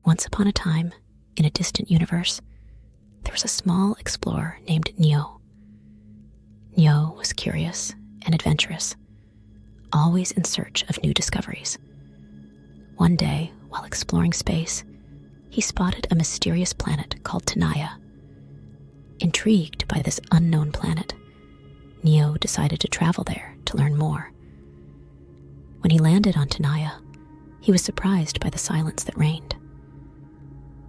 Once upon a time, in a distant universe, there was a small explorer named Neo. Neo was curious and adventurous, always in search of new discoveries. One day, while exploring space, he spotted a mysterious planet called Tynaia. Intrigued by this unknown planet, Neo decided to travel there to learn more. When he landed on Tynaia, he was surprised by the silence that reigned.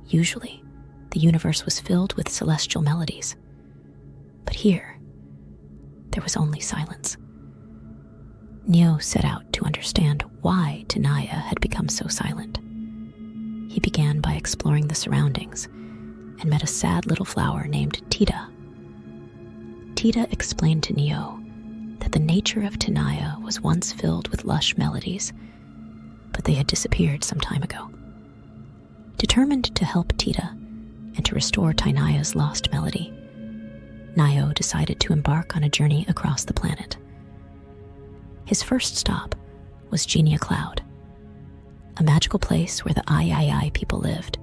Usually, the universe was filled with celestial melodies, but here, there was only silence. Neo set out to understand why Tynaia had become so silent. He began by exploring the surroundings and met a sad little flower named Tida. Tida explained to Neo that the nature of Tynaia was once filled with lush melodies, but they had disappeared some time ago. Determined to help Tida and to restore Tynaia's lost melody, Neo decided to embark on a journey across the planet. His first stop was Genia Cloud, a magical place where the iaai people lived,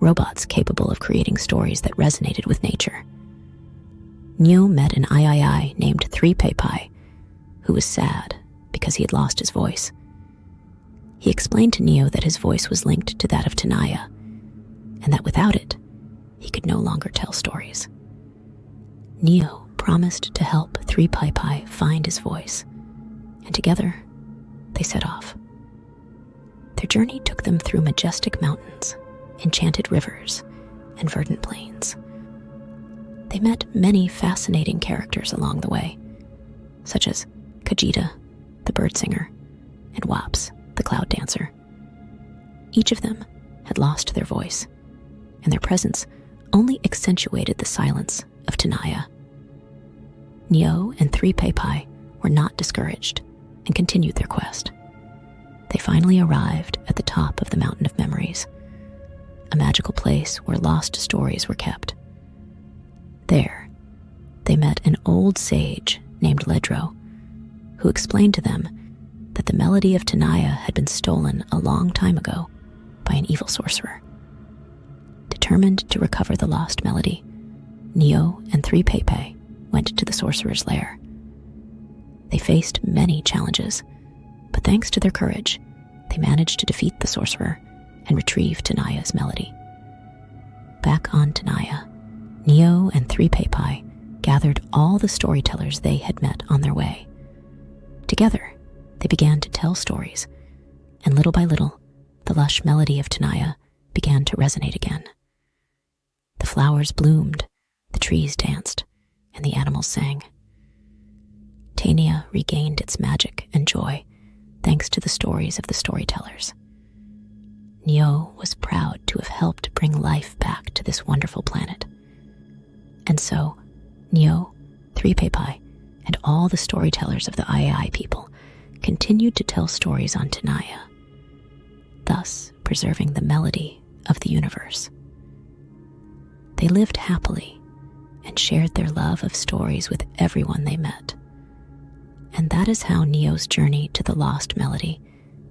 robots capable of creating stories that resonated with nature. Neo met an iaai named 3pai, who was sad because he had lost his voice. He explained to Neo that his voice was linked to that of Tynaia, and that without it, he could no longer tell stories. Neo promised to help 3pai find his voice, and together, they set off. Their journey took them through majestic mountains, enchanted rivers, and verdant plains. They met many fascinating characters along the way, such as Kajita, the bird singer, and Waps, the cloud dancer. Each of them had lost their voice, and their presence only accentuated the silence of Tynaia. Neo and 3pai were not discouraged and continued their quest. They finally arrived at the top of the Mountain of Memories, a magical place where lost stories were kept. There, they met an old sage named Ledro, who explained to them that the melody of Tynaia had been stolen a long time ago by an evil sorcerer. Determined to recover the lost melody, Neo and 3pai went to the sorcerer's lair. They faced many challenges, but thanks to their courage, they managed to defeat the sorcerer and retrieve Tynaia's melody. Back on Tynaia, Neo and 3pai gathered all the storytellers they had met on their way. Together, they began to tell stories, and little by little, the lush melody of Tynaia began to resonate again. The flowers bloomed, the trees danced, and the animals sang. Tynaia regained its magic and joy thanks to the stories of the storytellers. Neo was proud to have helped bring life back to this wonderful planet. And so, Neo, 3pai, and all the storytellers of the iaai people continued to tell stories on Tynaia, thus preserving the melody of the universe. They lived happily and shared their love of stories with everyone they met. And that is how Neo's journey to the lost melody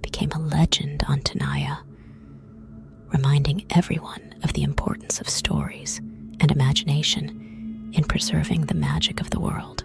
became a legend on Tynaia, reminding everyone of the importance of stories and imagination in preserving the magic of the world.